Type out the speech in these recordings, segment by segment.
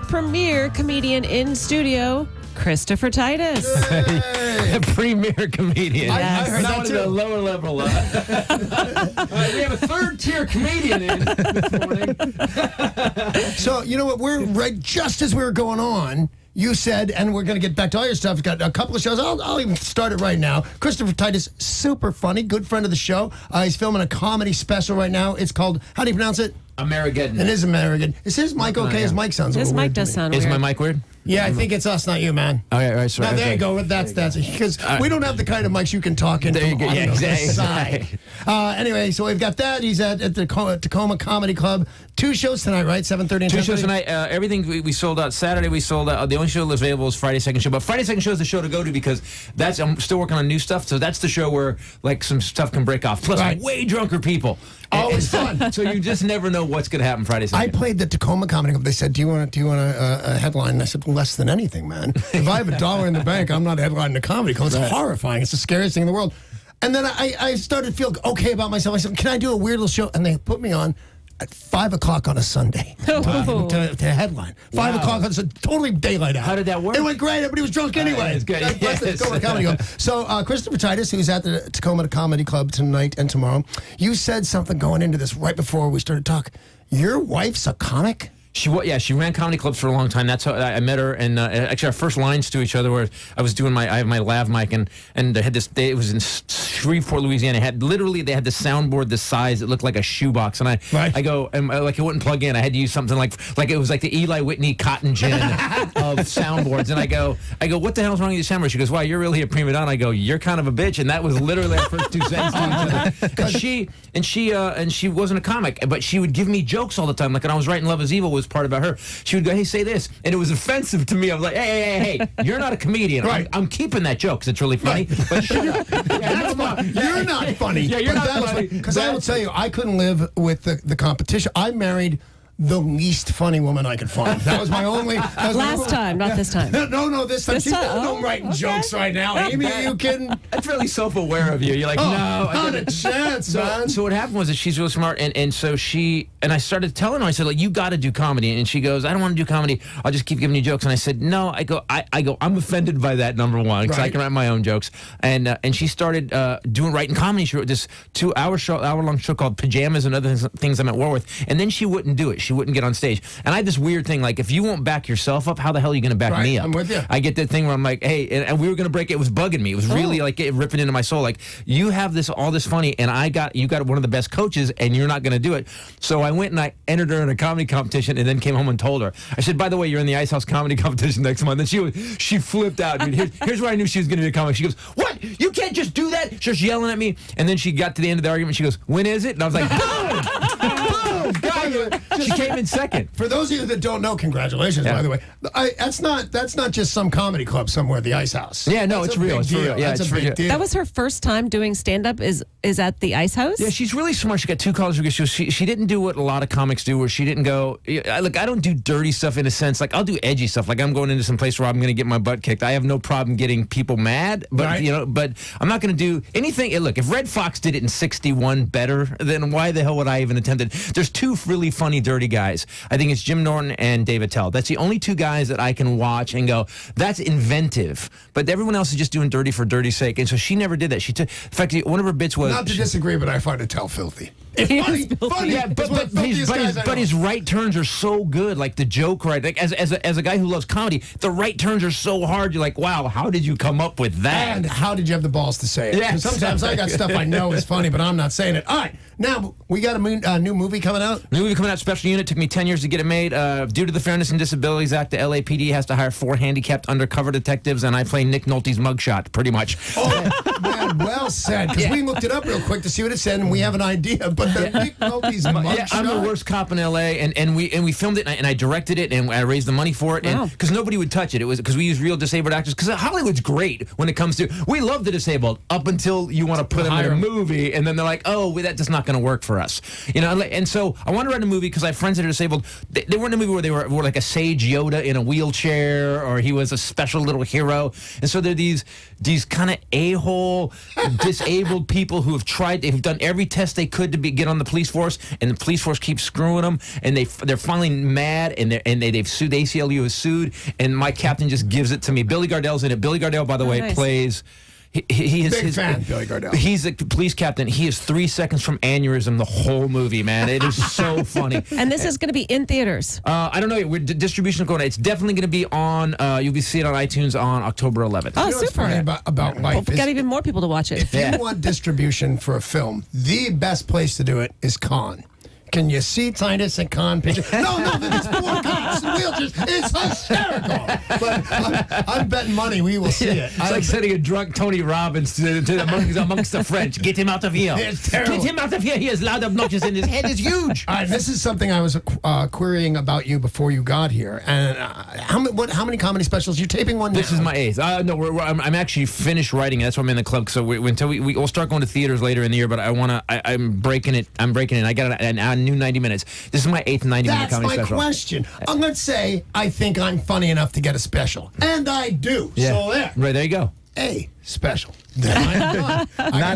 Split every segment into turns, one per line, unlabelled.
premier comedian in studio, Christopher Titus.
A premier comedian.
I
heard that too. The lower level. We have a third-tier comedian in this morning.
So, you know what? We're right just as we were going on. You said, and we're going to get back to all your stuff. We've got a couple of shows. I'll even start it right now. Christopher Titus, super funny, good friend of the show. He's filming a comedy special right now. It's called, how do you pronounce it?
Amerigeddon.
It is Amerigeddon. Is his mic okay? His mic sounds a little weird.
His mic does sound weird.
Is my mic weird?
Yeah, I think it's us, not you, man.
Okay, right, sorry.
Now, there you go. That's because we don't have the kind of mics you can talk in.
There you go. Yeah,
exactly. Anyway, so we've got that. He's at the Tacoma Comedy Club. 2 shows tonight, right? 7:30 and 10:30?
2 shows tonight. Everything we sold out. Saturday we sold out. The only show that's available is Friday's second show. But Friday's second show is the show to go to because I'm still working on new stuff. So that's the show where like some stuff can break off. Plus, way drunker people.
Always fun.
So you just never know what's going to happen Friday.
I played the Tacoma Comedy Club. They said, "Do you want a headline?" And I said, "Less than anything, man. If I have $1 in the bank, I'm not headlining a comedy club. It's horrifying. It's the scariest thing in the world." And then I started to feel okay about myself. I said, "Can I do a weird little show?" And they put me on at 5 o'clock on a Sunday to headline. 5 o'clock on Sunday, totally daylight out.
How did that work?
It went great. Everybody was drunk anyway.
It's good.
That's the Tacoma Comedy Club. So Christopher Titus, who's at the Tacoma Comedy Club tonight and tomorrow, you said something going into this right before we started talking. Your wife's a comic?
She ran comedy clubs for a long time. That's how I met her, and actually our first lines to each other were I have my lav mic, and I had this day. It was in Shreveport, Louisiana. They had this soundboard this size. It looked like a shoebox, and I go, and like it wouldn't plug in. I had to use something like it was like the Eli Whitney cotton gin of soundboards. And I go, what the hell's wrong with your soundboard? She goes, wow, you're really a prima donna. I go, you're kind of a bitch, and that was literally our first 2 sentences. And she wasn't a comic, but she would give me jokes all the time. Like when I was writing Love Is Evil was part about her. She would go, hey, say this. And it was offensive to me. I was like, hey, you're not a comedian. Right. I'm keeping that joke because it's really funny. Right. But shut up.
You're not funny.
Yeah, you're not funny.
Because I will tell you, I couldn't live with the competition. I married the least funny woman I could find. That was my only...
Last time, not this time.
No, this time. She's not writing jokes right now. Amy, are you kidding?
That's really self-aware of you. You're like, no.
Not a chance, man.
So what happened was that she's really smart, and so I started telling her, I said, like, you got to do comedy. And she goes, I don't want to do comedy. I'll just keep giving you jokes. And I said, no. I go, I'm offended by that, number one, because I can write my own jokes. And she started writing comedy. She wrote this 2-hour-long show called Pajamas and Other Things I'm at War With. And then she wouldn't do it. She wouldn't get on stage. And I had this weird thing, like, if you won't back yourself up, how the hell are you going to back me up?
I'm with you.
I get that thing where I'm like, hey, and we were going to break it. It was bugging me. It was really like ripping into my soul. Like, you have all this funny, and you got one of the best coaches, and you're not going to do it. So I went and I entered her in a comedy competition, and then came home and told her. I said, by the way, you're in the Ice House comedy competition next month. And she flipped out, dude. Here's where I knew she was going to be a comic. She goes, what? You can't just do that? She starts yelling at me, and then she got to the end of the argument. She goes, when is it? And I was like, boom! Got you. She came in second.
For those of you that don't know, congratulations, by the way. That's not just some comedy club somewhere at the Ice House.
Yeah, no, it's real. It's real. Yeah,
it's a big deal.
That was her first time doing stand-up is at the Ice House?
Yeah, she's really smart. She got 2 college degrees. She didn't do what a lot of comics do, where she didn't go, look, I don't do dirty stuff in a sense. Like, I'll do edgy stuff. Like, I'm going into some place where I'm going to get my butt kicked. I have no problem getting people mad, but, but I'm not going to do anything. Look, if Red Fox did it in 61 better, then why the hell would I even attempt it? There's 2 really funny dirty guys. I think it's Jim Norton and Dave Attell. That's the only 2 guys that I can watch and go, that's inventive. But everyone else is just doing dirty for dirty's sake. And so she never did that. In fact, one of her bits was...
Not to disagree, but I find Attell filthy.
Funny. Yeah, but his right turns are so good. Like the joke, right? Like as a guy who loves comedy, the right turns are so hard. You're like, wow, how did you come up with that?
And how did you have the balls to say it?
Yeah,
sometimes I got stuff I know is funny, but I'm not saying it. All right, now we got a new movie coming out.
New movie coming out. Special Unit. Took me 10 years to get it made. Due to the Fairness and Disabilities Act, the LAPD has to hire 4 handicapped undercover detectives, and I play Nick Nolte's mugshot, pretty much.
Oh, man, well said. Because we looked it up real quick to see what it said, and we have an idea. But the Nick Nolte's mugshot. Yeah,
I'm the worst cop in LA, and we filmed it, and I directed it, and I raised the money for it, and because nobody would touch it. It was because we use real disabled actors. Because Hollywood's great when it comes to we love the disabled up until you want to put them in a movie, and then they're like, oh, that's just not going to work for us, And so I wanted to write a movie because I have friends that are disabled. They weren't in a movie where they were like a sage Yoda in a wheelchair, or he was a special little hero. And so they're these kind of a-hole disabled people who have tried, they've done every test they could to get on the police force, and the police force keeps screwing them, and they're finally mad, and they've sued. The ACLU has sued, and my captain just gives it to me. Billy Gardell's in it. Billy Gardell, by the way,
nice.
plays. He is
Big fan, Billy Gardell.
He's a police captain. He is 3 seconds from aneurysm the whole movie, man. It is so funny.
And this is going to be in theaters.
I don't know. Distribution going. It's definitely going to be on. You'll be seeing it on iTunes on October 11th.
Oh,
You know what's
super.
funny about life
We've
is
got even more people to watch it.
if you want distribution for a film, the best place to do it is Cannes. Can you see Titus and Con picture? No, there's 4 cops in wheelchairs. It's hysterical. But I'm betting money we will see it.
It's like sending a drunk Tony Robbins to amongst the French. Get him out of here.
It's terrible.
Get him out of here. He is loud, obnoxious, and his head is huge.
All right, this is something I was querying about you before you got here. And how many comedy specials? You're taping one now?
This is my 8th. No, I'm actually finished writing. That's why I'm in the club. So until we'll start going to theaters later in the year. But I'm breaking it. I got a new 90 minutes. This is my 8th 90-minute comedy special.
That's my question. Let's say I think I'm funny enough to get a special. And I do.
Yeah.
So there.
Right, there you go.
A special. Then I'm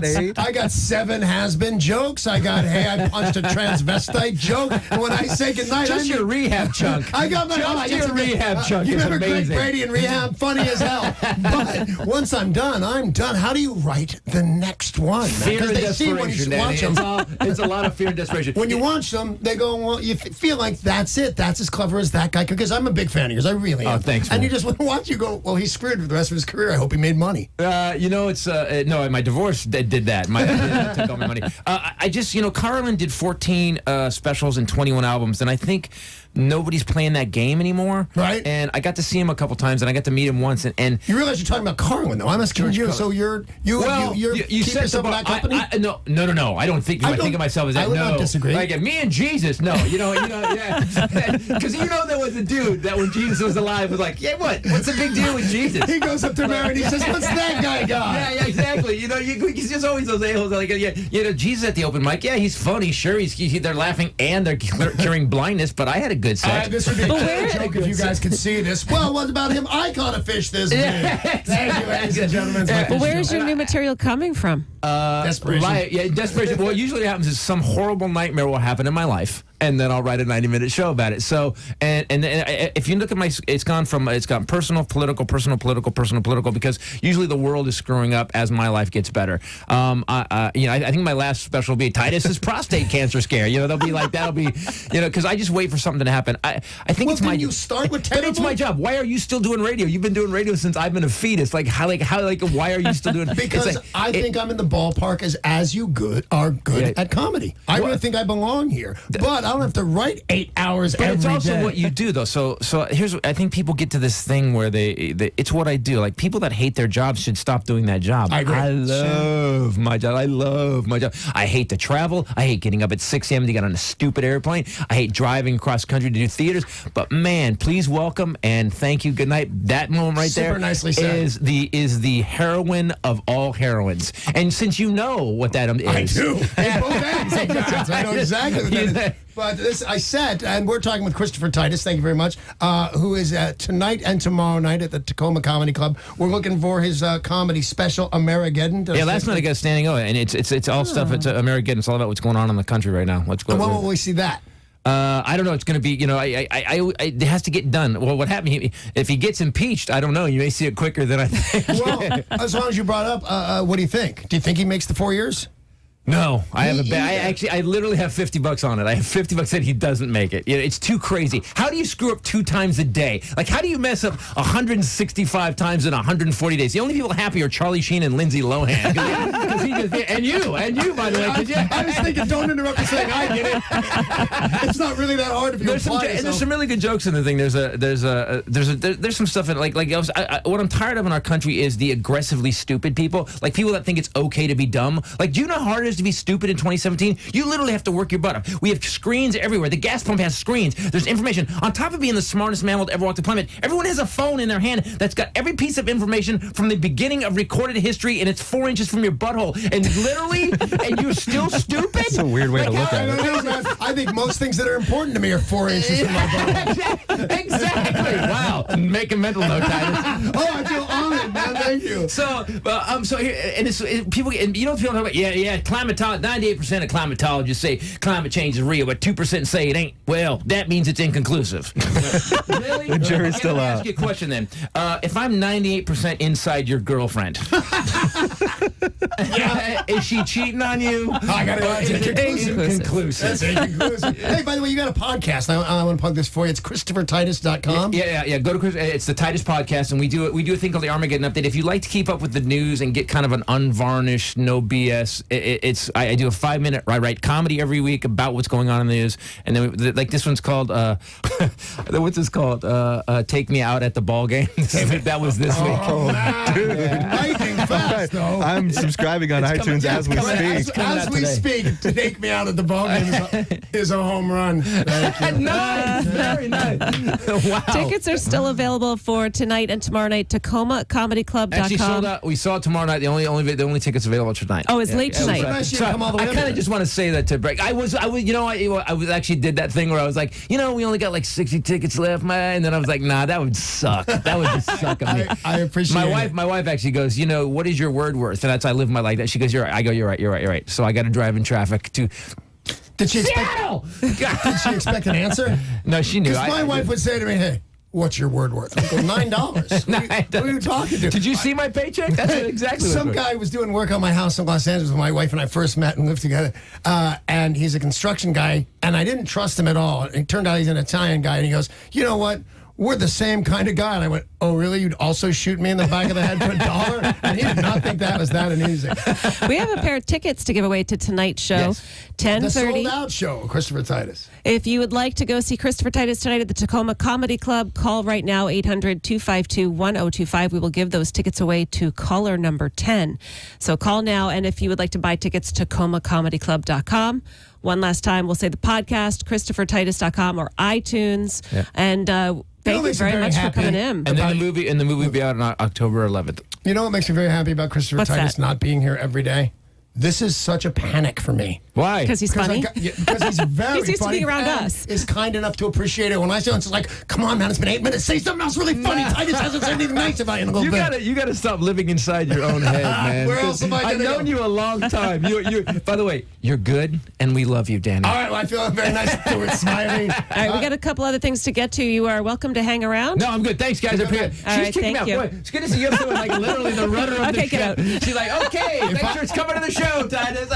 done. I got 7 has-been jokes. I got, hey, I punched a transvestite joke. And when I say goodnight,
Just your rehab chunk.
I got my
your rehab chunk.
You
It's
remember Greg
amazing.
Brady in rehab? Funny as hell. But once I'm done, I'm done. How do you write the next one?
Fear and
they see when you
desperation,
watch
Danny.
them.
It's a lot of fear and desperation.
When you watch them, they go, well, you feel like that's it. That's as clever as that guy. Because I'm a big fan of yours. I really am.
Oh, thanks,
And
man.
you just want to watch, you go, well, he's screwed for the rest of his career. I hope he made money.
It's no, my divorce did that. My took all my money. I just, Carlin did 14 specials and 21 albums, and I think nobody's playing that game anymore.
Right.
And I got to see him a couple times, and I got to meet him once, and
You realize you're talking about Carlin, though. I'm asking you. So you keep
set
yourself in that company?
No. I don't think. I think of myself as that.
I would
no,
not disagree.
Like me and Jesus. No, yeah. Because there was a dude that when Jesus was alive was like, yeah, what's the big deal with Jesus?
He goes up to Mary and he says, what's that guy got?
Yeah, exactly. He's just always those a-holes. Like, Jesus at the open mic. Yeah, he's funny. Sure, they're laughing and they're curing blindness. But I had a good set.
This would be a great joke if you guys could see this. Well, what about him? I caught a fish this week. Thank you, ladies and gentlemen.
But where is your new material coming from?
Desperation.
Desperation. What usually happens is some horrible nightmare will happen in my life, and then I'll write a 90-minute show about it. So, and if you look at it's gone personal, political, because usually the world is screwing up as my life gets better. I think my last special will be Titus's prostate cancer scare. They'll be like, that'll be, because I just wait for something to happen. I think it's my.
You start with
but it's my job. Why are you still doing radio? You've been doing radio since I've been a fetus. Why are you still doing?
Because I think I'm in the ballpark as you are good at comedy. I really think I belong here. But I don't have to write 8 hours every day.
But it's also what you do, though. So here's I think people get to this thing where it's what I do. Like, people that hate their jobs should stop doing that job.
I agree.
I love my job. I hate to travel. I hate getting up at 6 a.m. to get on a stupid airplane. I hate driving across country to do theaters. But man, please welcome and thank you. Good night. That moment right
Super
there
nicely said.
is the heroine of all heroines. And since you know what that is,
I do. At both ends of that. I know exactly what that is. But I said, and we're talking with Christopher Titus, thank you very much, who is tonight and tomorrow night at the Tacoma Comedy Club. We're looking for his comedy special, Amerigeddon.
Yeah, last night I got standing over, and it's all stuff. It's Amerigeddon. It's all about what's going on in the country right now. Let's go.
And when will we see that?
I don't know. It's going to be, it has to get done. Well, what happened? If he gets impeached, I don't know. You may see it quicker than I think.
Well, as long as you brought up, what do you think? Do you think he makes the 4 years?
No, I have a bet. I literally have $50 on it. I have $50 that he doesn't make it. It's too crazy. How do you screw up 2 times a day? Like, how do you mess up 165 times in 140 days? The only people happy are Charlie Sheen and Lindsay Lohan. And you, by the way.
I was thinking, don't interrupt me saying I get it. It's not really that hard if you apply yourself.
There's some really good jokes in the thing. There's some stuff in what I'm tired of in our country is the aggressively stupid people. Like, people that think it's okay to be dumb. Like, do you know how hard it is to be stupid in 2017? You literally have to work your butt off. We have screens everywhere. The gas pump has screens. There's information. On top of being the smartest mammal to ever walk the planet, everyone has a phone in their hand that's got every piece of information from the beginning of recorded history, and it's 4 inches from your butthole. And literally, and you're still stupid?
That's a weird way to look at it.
I think most things that are important to me are 4 inches from my butthole.
Exactly. Wow. Make a mental note, Titus.
Oh, I feel honored, man. Thank you.
So here, and people, and people talk about, clown 98% of climatologists say climate change is real, but 2% say it ain't. Well, that means it's inconclusive. Really?
The jury's still
Let me
out.
ask you a question then. If I'm 98% inside your girlfriend, is she cheating on you?
I got it.
Inconclusive.
That's inconclusive. Hey, by the way, you got a podcast. I want to plug this for you. It's ChristopherTitus.com.
Yeah. Go to Chris. It's the Titus podcast, and we do a thing called the Armageddon Update. If you like to keep up with the news and get kind of an unvarnished, no BS, I do a 5-minute I write comedy every week about what's going on in the news, and then like this one's called what's this called? Take Me Out at the Ball Game. That was this week.
Dude, lightning fast though.
I'm subscribing on iTunes as we speak.
As we speak, Take Me Out at the Ball Game is a home run.
Nice, very nice. Wow.
Tickets are still available for tonight and tomorrow night. TacomaComedyClub.com.
Actually sold out. We saw it tomorrow night. The only tickets available tonight.
Oh, it's late tonight.
I kind of just want to say that to break. I actually did that thing where I was like, we only got like 60 tickets left, man. And then I was like, nah, that would suck. That would just suck on me.
I appreciate it.
My wife actually goes, what is your word worth? And that's I live my life. That she goes, you're right. I go, you're right. So I got to drive in traffic to.
Did she expect an answer?
No, she knew.
Because my wife would say to me, hey, what's your word worth? I go, $9. Who are you talking to?
Did you see my paycheck? That's exactly what
Some guy was doing work on my house in Los Angeles when my wife and I first met and lived together. And he's a construction guy, and I didn't trust him at all. It turned out he's an Italian guy, and he goes, you know what? We're the same kind of guy. And I went, oh, really? You'd also shoot me in the back of the head for $1? And he did not think that was that easy.
We have a pair of tickets to give away to tonight's show,
Yes.
10:30.
The sold-out show, Christopher Titus.
If you would like to go see Christopher Titus tonight at the Tacoma Comedy Club, call right now, 800-252-1025. We will give those tickets away to caller number 10. So call now, and if you would like to buy tickets, TacomaComedyClub.com. One last time, we'll say the podcast, ChristopherTitus.com or iTunes.
Yeah.
And thank you very much for coming in.
And then the movie will be out on October 11th.
You know what makes me very happy about Christopher
What's
Titus
that?
not being here every day? This is such a panic for me.
Why?
Because he's funny.
Because he's very
He's used to
funny
being around
and
us.
is kind enough to appreciate it. When I say it, it's like, come on, man, it's been 8 minutes. Say something else really funny. Titus hasn't said anything nice about you in a little bit.
You gotta stop living inside your own head, man.
Where else am I
I've
gonna
known
go?
you a long time. By the way, you're good, and we love you, Danny.
All right, well, I feel very nice to it, Smiley.
All right, we got a couple other things to get to. You are welcome to hang around.
No, I'm good. Thanks, guys. I appreciate it.
All right,
kicking me
thank
out.
you.
Boy, it's good to see you. I'm like literally the runner of
Okay,
the
get
show.
out.
She's like, okay, make sure it's coming to the show, Titus.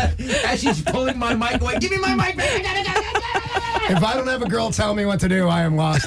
As she's pulling my mic away. Give me my mic back.
If I don't have a girl tell me what to do, I am lost.